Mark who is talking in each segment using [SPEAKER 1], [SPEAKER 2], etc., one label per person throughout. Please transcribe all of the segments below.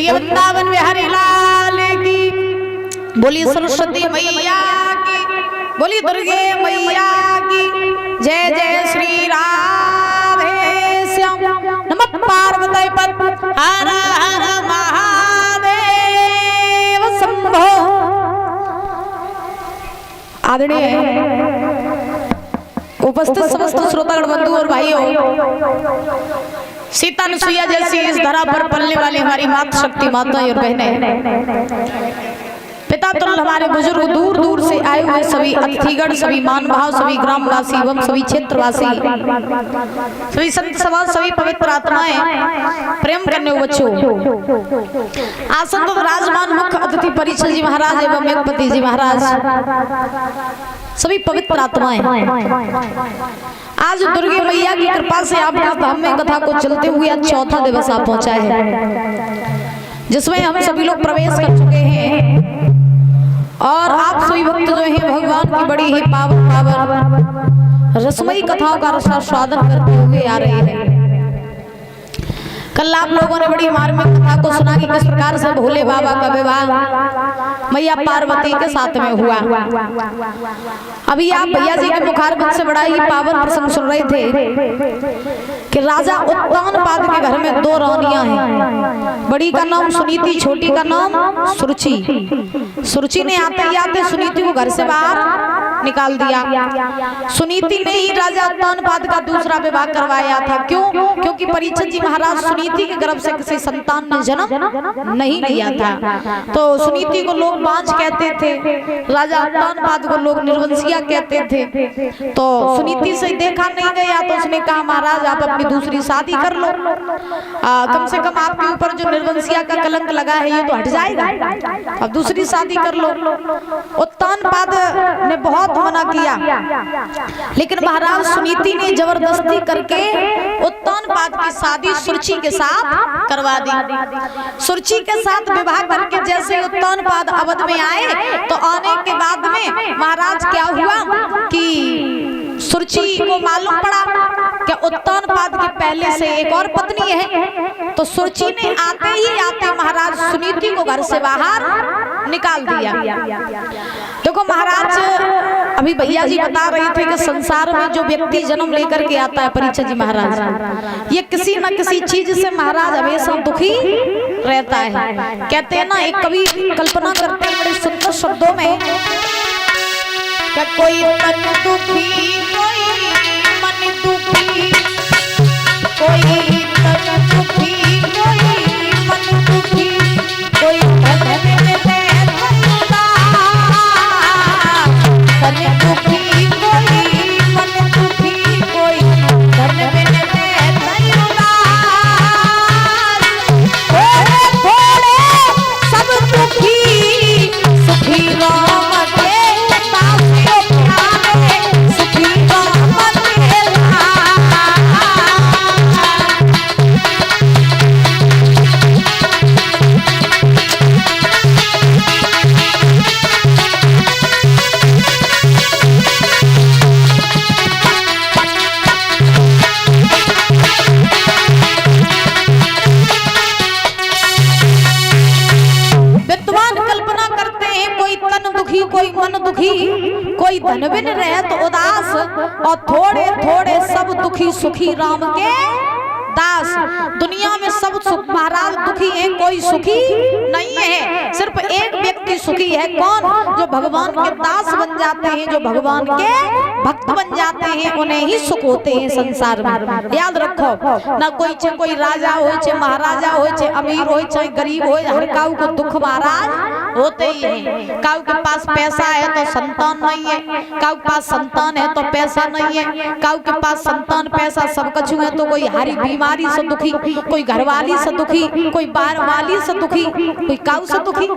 [SPEAKER 1] बोलिए वृंदावन बिहारी लाल की, बोलिए सरस्वती मैया की, बोलिए दुर्गे मैया की जय। जय श्री राधे श्याम। नमः पार्वती पते हर हर महादेव शंभो। आदरणीय उपस्थित समस्त श्रोतागण बंधु और भाइयों, सीता अनुसुईया जैसी इस धरा पर पलने वाली हमारी माता शक्ति माताएं और बहनें, पिता तुल्य हमारे बुजुर्ग, दूर दूर से आए हुए सभी अतिथिगण, सभी मानभाव, सभी ग्रामवासी एवं सभी क्षेत्रवासी, सभी संत समाज, सभी पवित्र आत्माएं, प्रेम करने वाले बच्चों, आसन पर विराजमान मुख्य अतिथि परिचय जी महाराज एवं मेघपति जी महाराज, सभी पवित्र आत्माएं, आज दुर्गे मैया की कृपा से आपके धाम में कथा को चलते हुए आज चौथा दिवस आप पहुंचा है, जिसमें हम सभी लोग प्रवेश कर चुके हैं और आप सभी भक्त जो हैं भगवान की बड़ी ही पावन पावन रसमयी कथाओं का रसास्वादन करते हुए आ रहे हैं। कल आप लोगों ने बड़ी मार्मिक कथा को सुना कि किस प्रकार से भोले बाबा का विवाह मैया पार्वती के साथ में हुआ। अभी आप भैया जी के मुखारबिंद से बड़ा ही पावन प्रसंग सुन रहे थे कि राजा उत्तानपाद के घर में दो रानियां हैं। बड़ी का नाम सुनीति, छोटी का नाम सुरुचि। सुरुचि ने आते ही आते सुनीति को घर से बाहर निकाल दिया। सुनीति ने ही राजा उत्तानपाद का दूसरा विवाह करवाया था। क्यों? क्योंकि परीक्षित जी महाराज सुनीति के गर्भ से किसी संतान ने जन्म नहीं लिया था, तो सुनीति को लोग बांझ कहते थे, राजा उत्तानपाद को लोग निर्वंशिया कहते थे। तो सुनीति से देखा नहीं गया तो उसने कहा महाराज आप अपनी दूसरी शादी कर लो, कम से कम आपके ऊपर जो निर्वंशिया का कलंक लगा है ये तो हट जाएगा, अब दूसरी शादी कर लो। उत्तानपाद ने बहुत मना किया, लेकिन महाराज सुनीति ने जबरदस्ती करके उत्तानपाद की शादी सुरुचि के साथ करवा दी। सुरुचि के साथ विवाह करके जैसे उत्तानपाद अवध में आए तो आने के बाद में महाराज क्या हुआ कि सुरुचि को मालूम पड़ा कि उत्तानपाद की पहले से एक और पत्नी है, तो सुरुचि ने आते ही आते महाराज सुनीति को घर से बाहर निकाल दिया। देखो महाराज अभी भैया जी बता रहे थे कि संसार में जो व्यक्ति जन्म लेकर के आता है परीक्षित जी महाराज, ये किसी न किसी चीज से महाराज हमेशा दुखी रहता है। कहते हैं ना, एक कवि कल्पना करते हैं बड़े सुंदर शब्दों में कि कोई तन दुखी, कोई मन दुखी, कोई तन दुखी, कोई मन दुखी, कोई धन में तन दुखी, कोई मन दुखी, कोई धन में थोड़े थोड़े सब दुखी, सुखी राम के दास को प्यारे, सुखी राम के कोई मन दुखी, कोई धन बिन रहे तो उदास, और थोड़े थोड़े सब दुखी, सुखी राम के दास। दुनिया में सब सुख महाराज दुखी है, कोई सुखी नहीं है, सिर्फ एक व्यक्ति सुखी है। कौन? जो भगवान के दास बन जाते हैं, जो भगवान के भक्त बन जाते हैं, उन्हें ही सुख होते हैं संसार में। याद रखो ना, कोई राजा हो, चाहे महाराजा हो, चाहे अमीर हो, चाहे गरीब हो, हर काऊ को दुख महाराज होते ही है। काऊ के पास पैसा है तो संतान नहीं है, काऊ के पास संतान है तो पैसा नहीं है, काऊ के पास संतान पैसा सब कछु है तो कोई हारी बीमारी से दुखी, कोई घरवाली से दुखी, कोई बाहर वाली से दुखी, कोई काऊ से दुखी।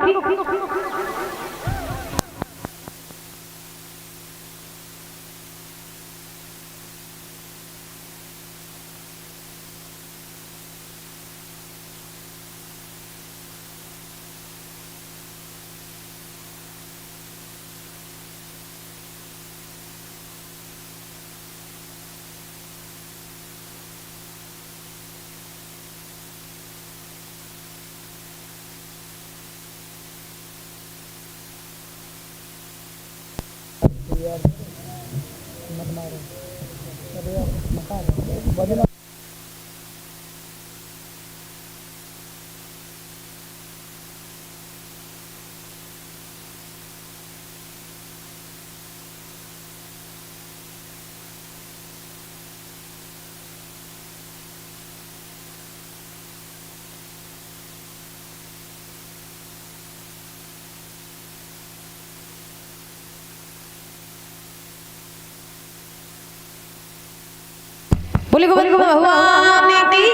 [SPEAKER 1] बोली गोविंद भगवान की,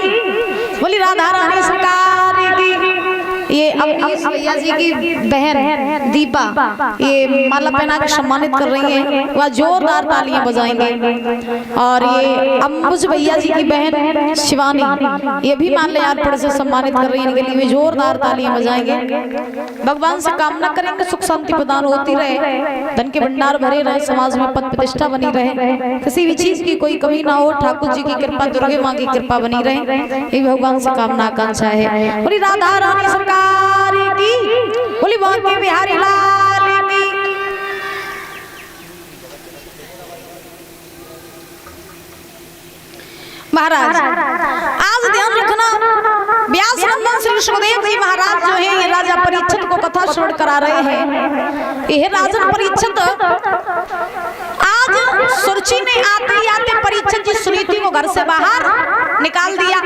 [SPEAKER 1] बोली राधा रानी सरकार की। ये अब भैया जी की बहन दीपा ये माला पहना के सम्मानित कर रही हैं, वह जोरदार तालियां बजाएंगे। और ये अंबुज भैया जी की बहन शिवानी ये भी माल्यार्पण से सम्मानित कर रही है, इनके लिए जोरदार तालियां बजाएंगे। भगवान से कामना करेंगे सुख शांति प्रदान होती रहे, धन के भंडार भरे रहे, समाज में पद प्रतिष्ठा बनी रहे, किसी भी चीज की कोई कमी ना हो, ठाकुर जी की कृपा, दुर्गे माँ की कृपा बनी रहे, ये भगवान से कामना आकांक्षा है। बोली राधा रानी सरकार की, बोली बांके बिहारी लाल की। महाराज आज ध्यान रखना, व्यास नंदन श्री सुखदेव जी महाराज जो है ये राजा परीक्षित को कथा श्रवण करा रहे हैं। यह राजन परीक्षित आज सुरची ने आते ही आते परीक्षित जी सुनीति को घर से बाहर निकाल दिया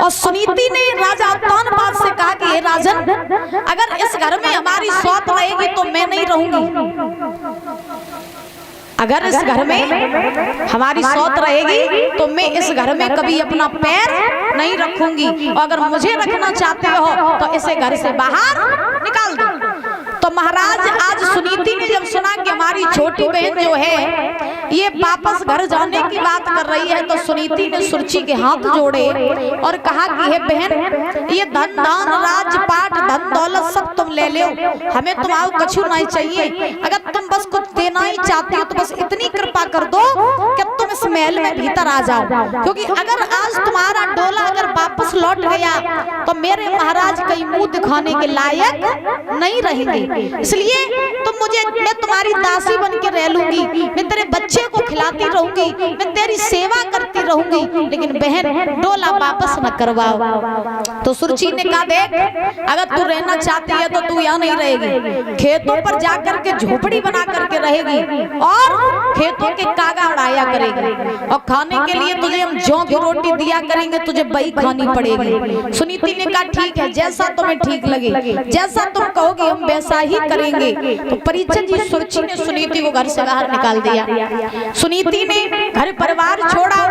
[SPEAKER 1] और सुनीति ने राजा उत्तानपाद से कहा कि हे राजन, अगर इस घर में हमारी सौत रहेगी तो मैं नहीं रहूंगी। अगर इस घर में हमारी सौत रहेगी तो मैं इस घर में कभी अपना पैर नहीं रखूंगी, और अगर मुझे रखना चाहते हो तो इसे घर से बाहर निकाल दो। तो महाराज आज सुनीति ने जब सुना कि हमारी छोटी बहन जो है ये वापस घर जाने की बात कर रही है, तो सुनीति ने सुरची के हाथ जोड़े और कहा कि हे बहन, ये धन दान राजपाट धन दौलत सब तुम ले लो, हमें तुम्हारा कछु नहीं चाहिए। अगर तुम बस कुछ देना ही चाहती हो तो बस इतनी कृपा कर दो कि तुम इस महल में भीतर आ जाओ, क्योंकि अगर आज तुम्हारा डोला अगर वापस लौट गया तो मेरे महाराज कहीं मुंह दिखाने के लायक नहीं रहेंगे। इसलिए तुम मुझे, मैं तुम्हारी दासी बन के रह लूंगी, मैं तेरे बच्चे को खिलाती रहूंगी, मैं तेरी सेवा करती रहूंगी, लेकिन बहन डोला वापस न करवाओ। तो सुरची ने कहा देख, अगर तू रहना चाहती है तो तू यहाँ नहीं रहेगी, खेतों पर जाकर के झोपड़ी बना करके रहेगी और खेतों के कागा उड़ाया करेगी, और खाने के लिए तुझे हम जौ की रोटी दिया करेंगे, तुझे बही खानी पड़ेगी। सुनीति ने कहा ठीक है, जैसा तुम्हें ठीक लगे, जैसा तुम कहोगे हम वैसा ही करेंगे। तो परीक्षित जी सुरची ने सुनीति को घर से बाहर निकाल दिया। सुनीति ने घर परिवार छोड़ा,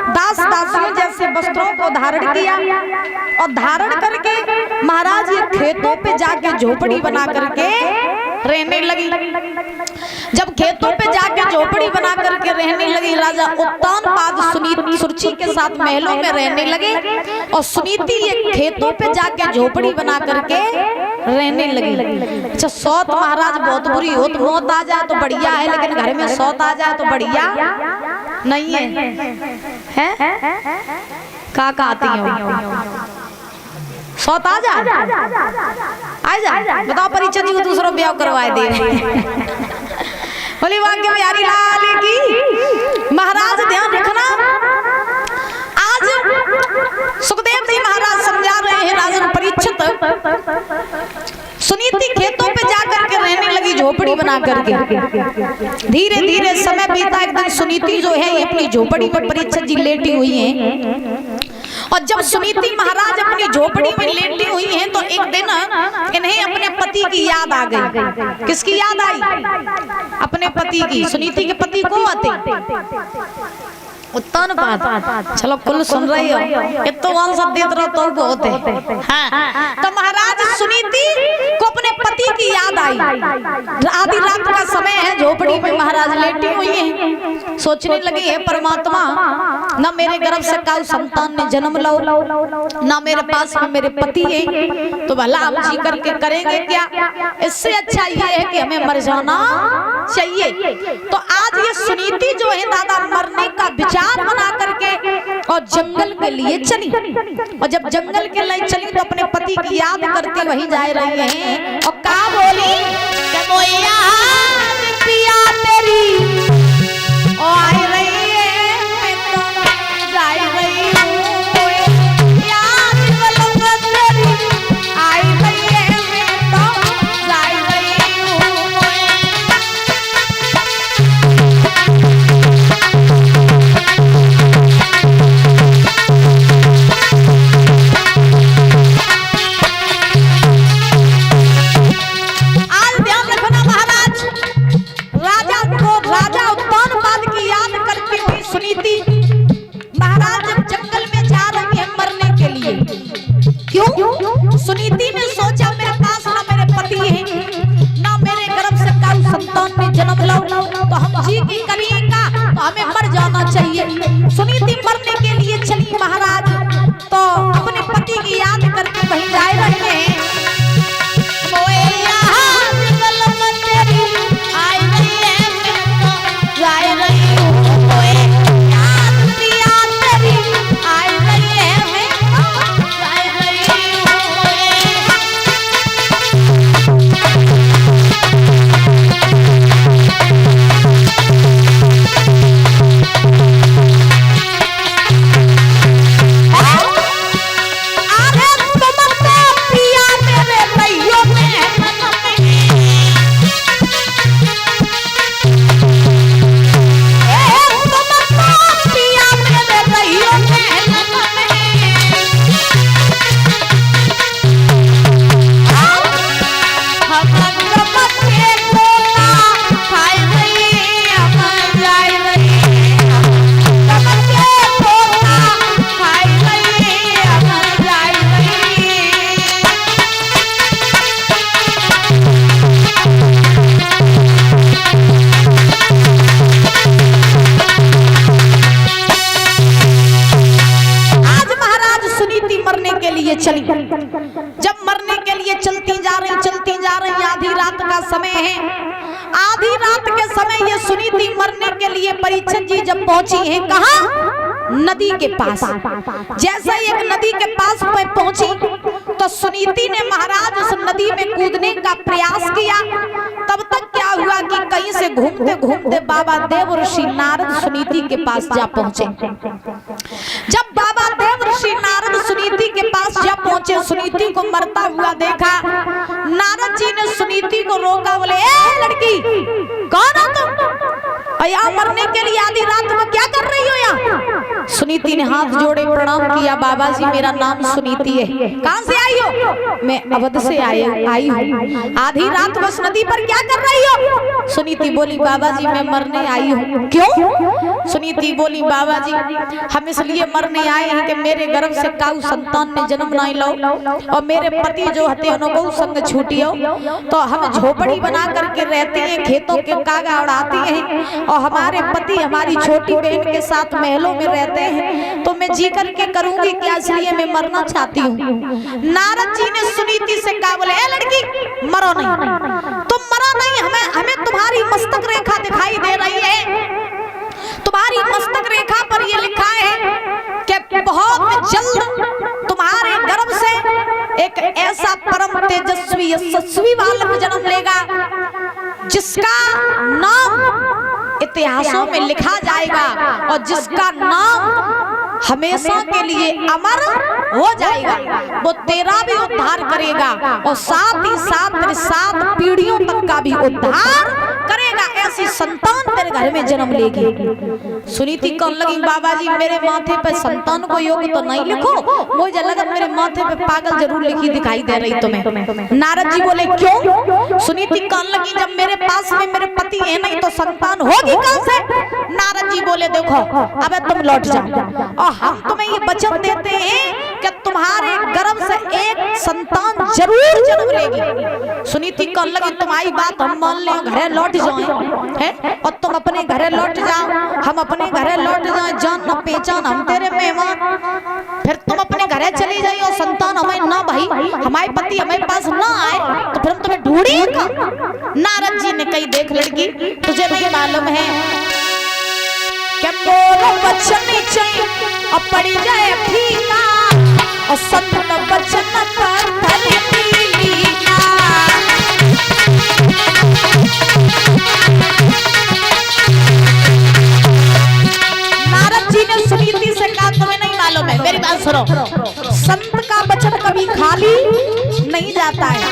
[SPEAKER 1] दास दासियों जैसे वस्त्रों को धारण किया और धारण करके महाराज ये खेतों पे जाके झोपड़ी बना करके रहने लगी। जब खेतों पे जाके झोपड़ी बना करके रहने लगी, राजा उत्तानपाद सुनीति सुरची के साथ महलों में रहने लगे और सुनीति ये खेतों पे जाके झोपड़ी बना करके रहने लगी। अच्छा, सौत महाराज बहुत बुरी हो, तो मौत आ जाए तो बढ़िया है, लेकिन घर में सौत आ जाए तो बढ़िया नहीं है। का आती है सौत आ जा बताओ, परीक्षित जी को दूसरों ब्याह करवाए दे। बोली वाक्य बिहारी लाल की। महाराज ध्यान रखना, आज सुखदेव जी महाराज समझा रहे हैं राजन परीक्षित, सुनीति खेतों पे जाकर के रहने लगी झोपड़ी बना करके। धीरे धीरे समय बीता, एक दिन सुनीति जो है ये अपनी झोपड़ी में परीक्षित जी लेटी हुई हैं, और जब सुनीति महाराज अपनी झोपड़ी में लेटी हुई हैं तो एक दिन इन्हें अपने पति की याद आ गई। किसकी याद आई? अपने पति की। सुनीति के पति को आते उत्तानपाद। चलो कुल सुन रही हो, ये तो वन सब देख रहा तो बहुत है। हाँ। तो महाराज सुनीति को अपने पति की याद आई। आधी रात का समय है, झोपड़ी में महाराज लेटी हुई हैं, सोचने लगी है परमात्मा, न मेरे गर्भ से काल संतान ने जन्म लो, न मेरे पास में मेरे पति है, तो भला हम जी करके करेंगे क्या? इससे अच्छा ये है कि हमें मर जाना चाहिए। तो आज ये सुनीति जो है दादा मरने का विचार बना करके और जंगल के लिए चली, और जब जंगल के लिए चली तो अपने पति की याद करते वहीं जा रही हैं, और कहा बोली पिया तेरी ओ आई रही है मैं तो जाई रही हूँ याद बलम तेरी आई रही है मैं तो जाई रही हूँ। आज ध्यान रखना महाराज, राजा उत्तानपाद की याद करती हुई सुनीति महाराज जब जंगल में जा रही है मरने के लिए। क्यों? सुनीति ने सोचा मेरे पास ना मेरे पति है ना मेरे गर्भ से कोई संतान में जन्म लो तो हम जी की करिएगा तो हमें मर जाना चाहिए। सुनीति मरने के लिए चली महाराज, तो अपने पति की याद करके वहीं जा रहे हैं। चली। जब मरने के लिए चलती जा रही आधी रात का समय है। आधी रात के समय ये सुनीति मरने के लिए परीक्षित जी जब पहुंची है कहाँ? नदी के पास। जैसे एक नदी के पास में पहुंची तो सुनीति ने महाराज उस नदी में कूदने का प्रयास किया। तब तक क्या हुआ कि कहीं से घूमते घूमते बाबा देव ऋषि नारद सुनीति के पास जा पहुंचे। जब बाबा देव ऋषि नारद सुनीति के पास जब पहुंचे, सुनीति को मरता हुआ देखा। नारद जी ने सुनीति को रोका, बोले ए लड़की कौन हो तुम? यहाँ मरने के लिए आधी रात में क्या कर रही हो यहाँ? सुनीति ने हाथ जोड़े प्रणाम किया, बाबा जी मेरा नाम सुनीति है। कहाँ से आई हो? मैं अवध से आई हूँ। आधी रात बस नदी पर क्या कर रही हो? सुनीति बोली बाबा जी मैं मरने आई हूँ। क्यों? सुनीति बोली बाबा जी हम इसलिए मरने आए हैं कि मेरे गर्भ से काऊ संतान ने जन्म नहीं लो और मेरे पति जो हते उनको संग छूटियो, तो हम झोपड़ी बना करके रहते हैं, खेतों के कागा उड़ाती हैं और हमारे पति हमारी छोटी बहन के साथ महलों में रहते हैं, तो मैं जी करके करूंगी क्या, इसलिए मैं मरना चाहती हूँ। नारद जी ने सुनीति से कहा, बोले ए लड़की मरो नहीं, तुम मरो नहीं, हमें तुम्हारी मस्तक रेखा दिखाई दे रही है। तुम्हारी मस्तक रेखा पर ये लिखा है कि बहुत जल्द तुम्हारे गर्भ से एक ऐसा परम तेजस्वी यशस्वी बालक जन्म लेगा जिसका नाम इतिहासों में लिखा जाएगा और जिसका नाम हमेशा के लिए अमर हो जाएगा। वो तेरा भी उद्धार करेगा और साथ ही साथ तेरे 7 पीढ़ियों तक का भी उद्धार करेगा। ऐसी संतान तेरे घर में जन्म लेगी। सुनीति कहने लगी बाबा जी मेरे माथे पे संतान को योग तो नहीं लिखो, मुझे लगा मेरे माथे पे पागल जरूर लिखी दिखाई दे रही तुम्हें। नारद जी बोले क्यों? सुनीति कहने लगी जब मेरे पास में मेरे पति है नहीं तो संतान होगी कहां से? नारद जी बोले देखो अब तुम लौट जाओ और हम तुम्हें ये वचन देते हैं कि तुम्हारे गर्भ से एक संतान जरूर जन्म लेगी। सुनीति कहने लगी तुम्हारी बात हम मान लें, घरे लौट जाएं हैं और तुम अपने घरे लौट जाओ, हम अपने घरे लौट जाएं, जान न पहचान हम तेरे मेहमान। फिर तुम अपने घरे चली जाइए और संतान हमें ना भाई हमारे पति हमारे पास ना आए तो फिर हम तुम्हें ढूंढेगा। नारद जी ने कही देख लड़की तुझे नहीं मालूम है क्या बोलो वचन चाहिए और पड़ी जाए फीका और संत वचन पर फल पीका। मेरी बात सुनो, संत का वचन कभी खाली नहीं जाता है।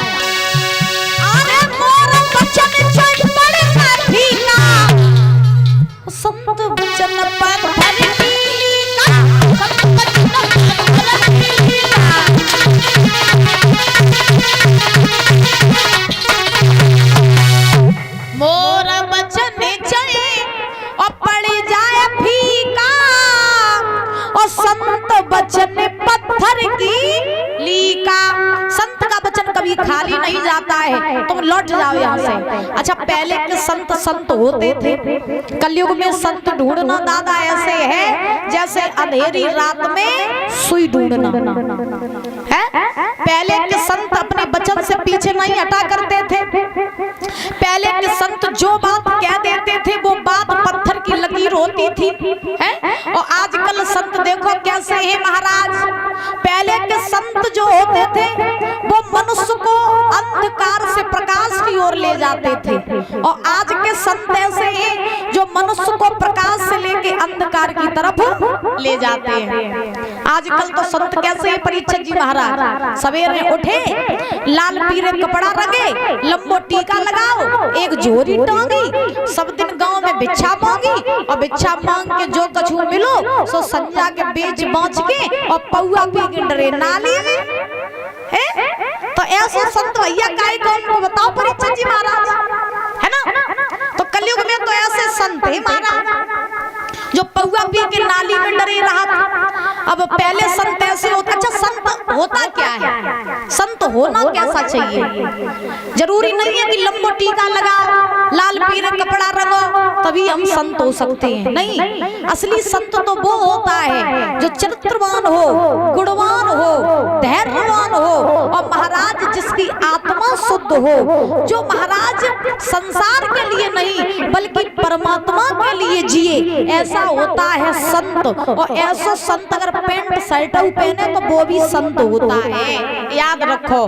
[SPEAKER 1] अरे मोर वचन चढ़ का फीका, संत वचन पत्थर की लीका, संत वचन पत्थर की लीका। मोर वचन चढ़े और पड़ जाए फीका, और संत वचन पत्थर की लीका। संत का वचन कभी खाली नहीं जाता है। तुम लौट जाओ यहाँ से। अच्छा, पहले के संत संत होते थे, कलयुग में संत ढूंढना दादा ऐसे है जैसे अंधेरी रात में सुई ढूंढना है। पहले के संत अपने वचन से पीछे नहीं हटा करते थे। पहले के संत जो बात कह देते थे वो बात पत्थर की लकीर होती थी, है? और आजकल संत देखो कैसे हैं महाराज। पहले के संत जो होते थे वो मनुष्य को अंधकार से प्रकाश की ओर ले जाते थे, और आज के संत ऐसे हैं जो मनुष्य को प्रकाश से लेके अंधकार की तरफ ले जाते हैं। आजकल तो संत कैसे हैं परीक्षक जी महाराज, सवेरे उठे, लाल पीले कपड़ा रंगे, लंबो टीका लगाओ, एक झोरी टांगी, सब दिन गांव में भिक्षा मांगी, और भिक्षा मांग के जो कछु मिलो सो संजा के बेच बाँच के और पौआ पी के डरे नाली में। तो ऐसे संत भैया काय कौन को बताओ परीक्षक जी महाराज, है ना? तो कलयुग में तो ऐसे संत है महाराज जो पौआ पी के नाली में डरे रहा था। अब पहले संत ऐसे होता। अच्छा, संत होता क्या है? संत होना कैसा चाहिए? जरूरी नहीं है कि लंबो टीका लगाओ, लाल पीले कपड़ा रंगो तभी हम संत हो सकते हैं। नहीं, असली संत तो वो होता है जो चरित्रवान हो, गुणवान हो, धैर्यवान हो, और महाराज जिसकी आत्मा शुद्ध हो, जो महाराज संसार के लिए नहीं बल्कि परमात्मा के लिए जिए, ऐसा होता है संत। और ऐसा संत अगर पैंट शर्ट पहने तो वो भी संत होता है, याद रखो।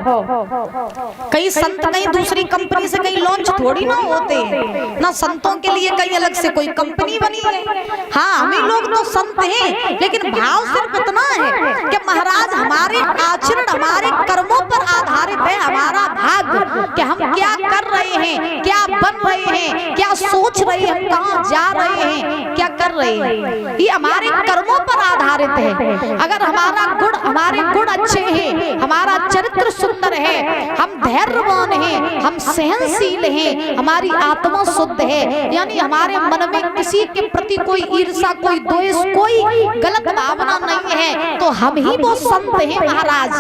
[SPEAKER 1] कई संत कहीं दूसरी कंपनी से कहीं लॉन्च थोड़ी ना होते हैं ना, संतों के लिए कहीं अलग से कोई कंपनी बनी है। हाँ, हम ही लोग तो संत हैं, लेकिन भाव सिर्फ इतना है कि महाराज हमारे आचरण, हमारे कर्मों पर आधारित है हमारा भाग्य, कि हम क्या कर रहे हैं, क्या बन रहे हैं, क्या सोच रहे हैं, कहाँ जा रहे हैं, क्या कर रहे हैं, ये हमारे कर्मों पर आधारित है। अगर हमारे गुण अच्छे हैं, हमारा चरित्र सुंदर है, हम धैर्यवान हैं, हम सहनशील हैं, हमारी आत्मा शुद्ध है, यानी हमारे मन में किसी के प्रति कोई ईर्ष्या, कोई द्वेष, कोई गलत भावना नहीं है, तो हम ही वो संत हैं महाराज।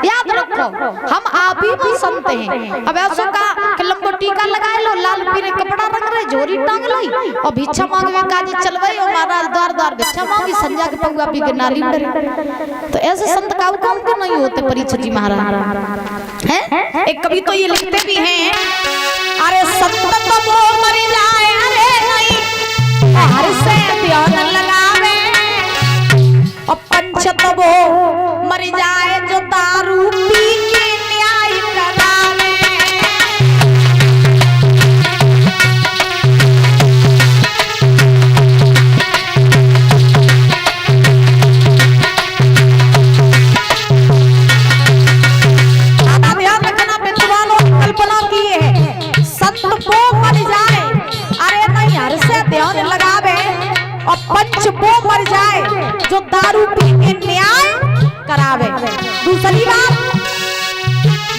[SPEAKER 1] याद रखो, हम आप ही वो संत हैं। अब ऐसा का कि लंबो टीका लगा लो, लाल पीले कपड़ा रंग रहे, झोरी टांग ली और भिक्षा मांगवे काजी चलवे, और महाराज द्वार द्वार भिक्षा मांगी, संजा के पौआ पी के नाली में डरे। तो ऐसे संत काऊ काम के नहीं होते परीक्षक जी महाराज, हैं? एक कवि तो ये लिखते भी हैं, अरे संत तो वो मर जाए, अरे नहीं हर से ध्यान लगावे, और पंच तो वो मर जाए जो दारू पी के न्याय करावे। ध्यान रखना, विद्वानों कल्पना की है, संत वो मर जाए, अरे नहीं हर से ध्यान लगावे, और पंच वो मर जाए जो दारू पी के न्याय करावे। दूसरी बात,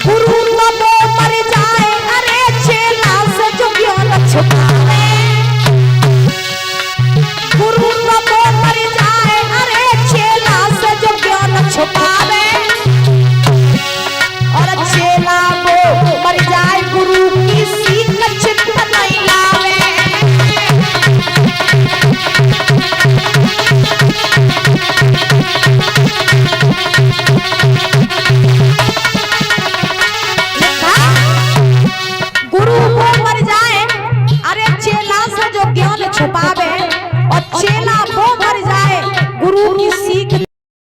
[SPEAKER 1] गुरु तो वो मर जाए, अरे चेला से जो ज्ञान छुपावे।